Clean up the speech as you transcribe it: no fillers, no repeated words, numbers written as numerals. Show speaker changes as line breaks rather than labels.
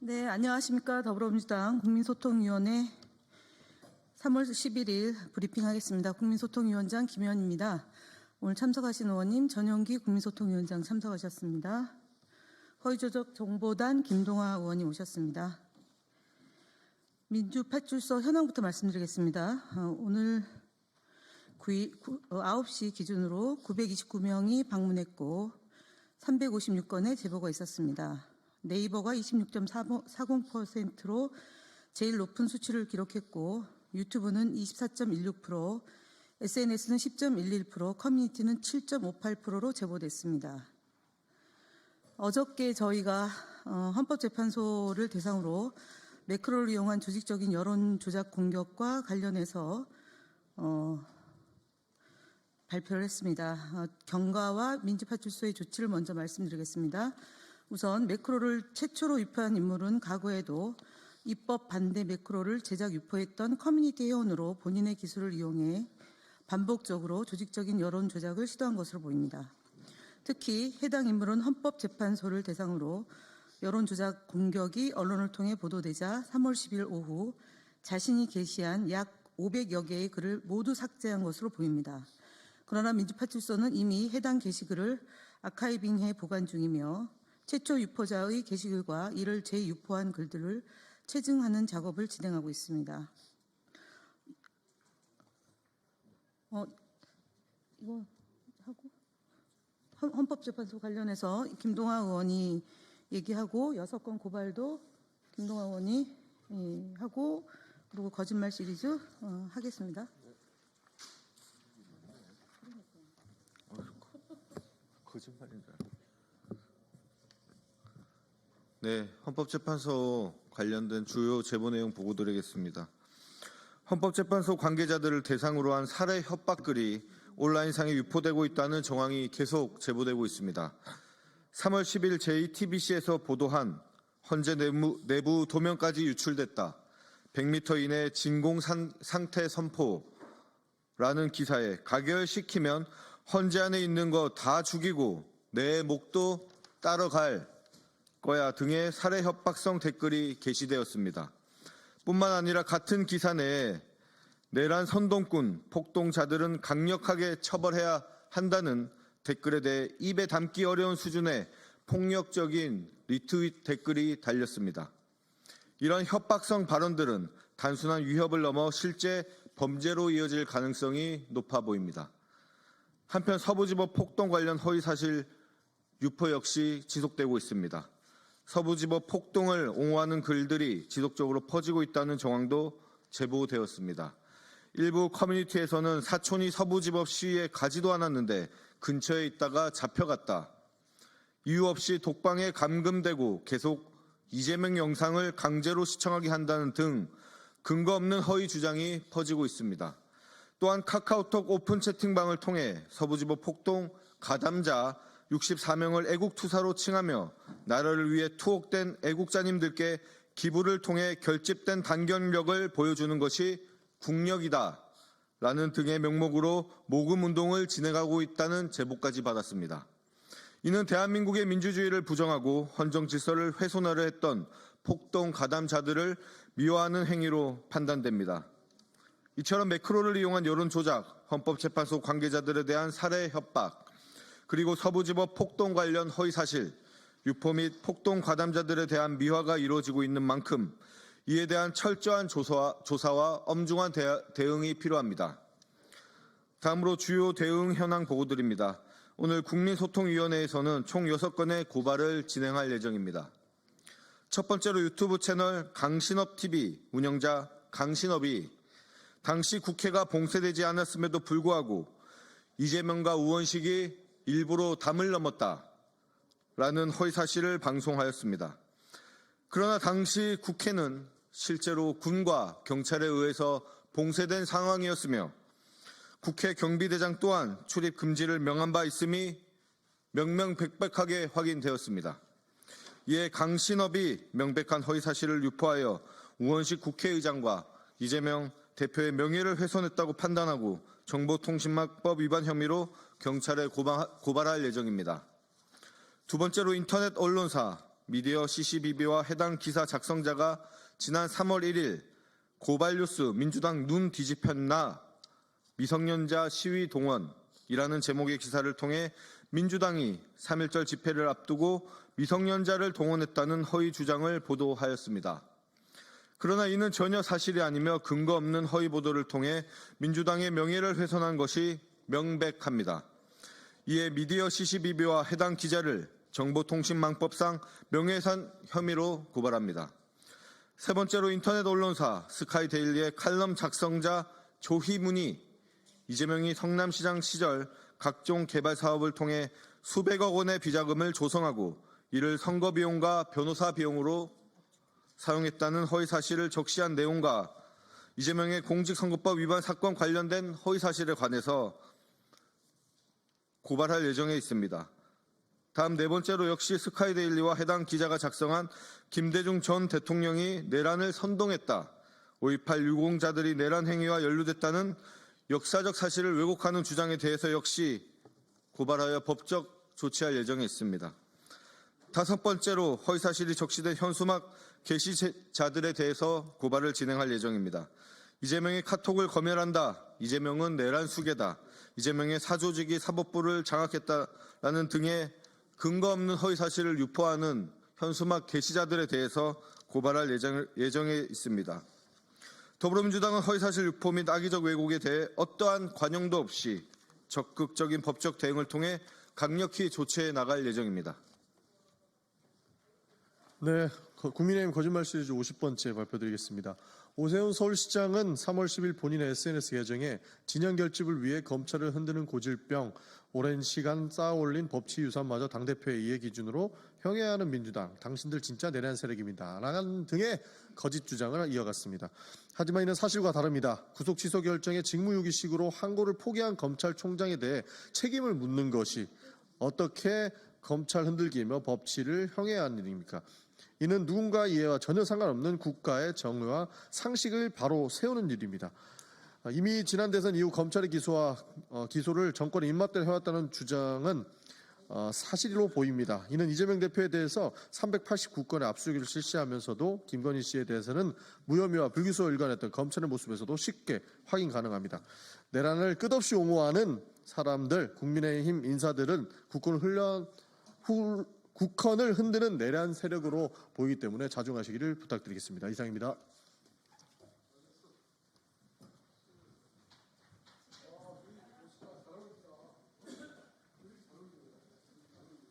네, 안녕하십니까. 더불어민주당 국민소통위원회 3월 11일 브리핑하겠습니다. 국민소통위원장 김의원입니다. 오늘 참석하신 의원님 전용기 국민소통위원장 참석하셨습니다. 허위조작 정보단 김동화 의원님 오셨습니다. 민주파출소 현황부터 말씀드리겠습니다. 오늘 9시 기준으로 929명이 방문했고 356건의 제보가 있었습니다. 네이버가 26.40%로 제일 높은 수치를 기록했고 유튜브는 24.16%, SNS는 10.11%, 커뮤니티는 7.58%로 제보됐습니다. 어저께 저희가 헌법재판소를 대상으로 매크로를 이용한 조직적인 여론 조작 공격과 관련해서 발표를 했습니다. 경과와 민주파출소의 조치를 먼저 말씀드리겠습니다. 우선 매크로를 최초로 유포한 인물은 과거에도 입법 반대 매크로를 제작 유포했던 커뮤니티 회원으로 본인의 기술을 이용해 반복적으로 조직적인 여론 조작을 시도한 것으로 보입니다. 특히 해당 인물은 헌법재판소를 대상으로 여론 조작 공격이 언론을 통해 보도되자 3월 10일 오후 자신이 게시한 약 500여 개의 글을 모두 삭제한 것으로 보입니다. 그러나 민주파출소는 이미 해당 게시글을 아카이빙해 보관 중이며 최초 유포자의 게시글과 이를 재유포한 글들을 체증하는 작업을 진행하고 있습니다. 이거 하고 헌법재판소 관련해서 김동화 의원이 얘기하고 6건 고발도 김동화 의원이 하고 그리고 거짓말 시리즈 하겠습니다.
거짓말인가요? 네, 헌법재판소 관련된 주요 제보 내용 보고 드리겠습니다. 헌법재판소 관계자들을 대상으로 한 살해 협박글이 온라인상에 유포되고 있다는 정황이 계속 제보되고 있습니다. 3월 10일 JTBC에서 보도한 헌재 내부 도면까지 유출됐다. 100m 이내 진공 상태 선포라는 기사에 가결시키면 헌재 안에 있는 거 다 죽이고 내 목도 따라갈 거야 등의 살해 협박성 댓글이 게시되었습니다. 뿐만 아니라 같은 기사 내에 내란 선동꾼, 폭동자들은 강력하게 처벌해야 한다는 댓글에 대해 입에 담기 어려운 수준의 폭력적인 리트윗 댓글이 달렸습니다. 이런 협박성 발언들은 단순한 위협을 넘어 실제 범죄로 이어질 가능성이 높아 보입니다. 한편 서부지법 폭동 관련 허위사실 유포 역시 지속되고 있습니다. 서부지법 폭동을 옹호하는 글들이 지속적으로 퍼지고 있다는 정황도 제보되었습니다. 일부 커뮤니티에서는 사촌이 서부지법 시위에 가지도 않았는데 근처에 있다가 잡혀갔다. 이유 없이 독방에 감금되고 계속 이재명 영상을 강제로 시청하게 한다는 등 근거 없는 허위 주장이 퍼지고 있습니다. 또한 카카오톡 오픈 채팅방을 통해 서부지법 폭동 가담자 64명을 애국투사로 칭하며 나라를 위해 투옥된 애국자님들께 기부를 통해 결집된 단결력을 보여주는 것이 국력이다 라는 등의 명목으로 모금운동을 진행하고 있다는 제보까지 받았습니다. 이는 대한민국의 민주주의를 부정하고 헌정질서를 훼손하려 했던 폭동 가담자들을 미화하는 행위로 판단됩니다. 이처럼 매크로를 이용한 여론조작, 헌법재판소 관계자들에 대한 살해 협박, 그리고 서부지법 폭동 관련 허위사실, 유포 및 폭동 가담자들에 대한 미화가 이루어지고 있는 만큼 이에 대한 철저한 조사와 엄중한 대응이 필요합니다. 다음으로 주요 대응 현황 보고 드립니다. 오늘 국민소통위원회에서는 총 6건의 고발을 진행할 예정입니다. 첫 번째로 유튜브 채널 강신업TV 운영자 강신업이 당시 국회가 봉쇄되지 않았음에도 불구하고 이재명과 우원식이 일부러 담을 넘었다라는 허위사실을 방송하였습니다. 그러나 당시 국회는 실제로 군과 경찰에 의해서 봉쇄된 상황이었으며 국회 경비대장 또한 출입 금지를 명한 바 있음이 명명백백하게 확인되었습니다. 이에 강신업이 명백한 허위사실을 유포하여 우원식 국회의장과 이재명 대표의 명예를 훼손했다고 판단하고 정보통신망법 위반 혐의로 경찰에 고발할 예정입니다. 두 번째로 인터넷 언론사 미디어 CCBB와 해당 기사 작성자가 지난 3월 1일 고발뉴스 민주당 눈 뒤집혔나 미성년자 시위 동원이라는 제목의 기사를 통해 민주당이 3.1절 집회를 앞두고 미성년자를 동원했다는 허위 주장을 보도하였습니다. 그러나 이는 전혀 사실이 아니며 근거 없는 허위 보도를 통해 민주당의 명예를 훼손한 것이 명백합니다. 이에 미디어 CCBB와 해당 기자를 정보통신망법상 명예훼손 혐의로 고발합니다. 세 번째로 인터넷 언론사 스카이데일리의 칼럼 작성자 조희문이 이재명이 성남시장 시절 각종 개발 사업을 통해 수백억 원의 비자금을 조성하고 이를 선거 비용과 변호사 비용으로 사용했다는 허위 사실을 적시한 내용과 이재명의 공직선거법 위반 사건 관련된 허위 사실에 관해서 고발할 예정에 있습니다. 다음 네 번째로 역시 스카이데일리와 해당 기자가 작성한 김대중 전 대통령이 내란을 선동했다. 5.18 유공자들이 내란 행위와 연루됐다는 역사적 사실을 왜곡하는 주장에 대해서 역시 고발하여 법적 조치할 예정에 있습니다. 다섯 번째로 허위사실이 적시된 현수막 게시자들에 대해서 고발을 진행할 예정입니다. 이재명이 카톡을 검열한다. 이재명은 내란 수괴다. 이재명의 사조직이 사법부를 장악했다라는 등의 근거 없는 허위사실을 유포하는 현수막 게시자들에 대해서 고발할 예정에 있습니다. 더불어민주당은 허위사실 유포 및 악의적 왜곡에 대해 어떠한 관용도 없이 적극적인 법적 대응을 통해 강력히 조치해 나갈 예정입니다.
네, 국민의힘 거짓말 시리즈 50번째 발표드리겠습니다. 오세훈 서울시장은 3월 10일 본인의 SNS 계정에 진영 결집을 위해 검찰을 흔드는 고질병, 오랜 시간 쌓아올린 법치 유산마저 당대표의 이해 기준으로 형해하는 민주당, 당신들 진짜 내란 세력입니다. 라는 등의 거짓 주장을 이어갔습니다. 하지만 이는 사실과 다릅니다. 구속 취소 결정에 직무유기식으로 항고를 포기한 검찰총장에 대해 책임을 묻는 것이 어떻게 검찰 흔들기며 법치를 형해하는 일입니까? 이는 누군가 이해와 전혀 상관없는 국가의 정의와 상식을 바로 세우는 일입니다. 이미 지난 대선 이후 검찰의 기소를 정권의 입맛대로 해왔다는 주장은 사실로 보입니다. 이는 이재명 대표에 대해서 389건의 압수수색을 실시하면서도 김건희 씨에 대해서는 무혐의와 불기소 일관했던 검찰의 모습에서도 쉽게 확인 가능합니다. 내란을 끝없이 옹호하는 사람들, 국민의힘 인사들은 국헌을 흔드는 내란 세력으로 보이기 때문에 자중하시기를 부탁드리겠습니다. 이상입니다.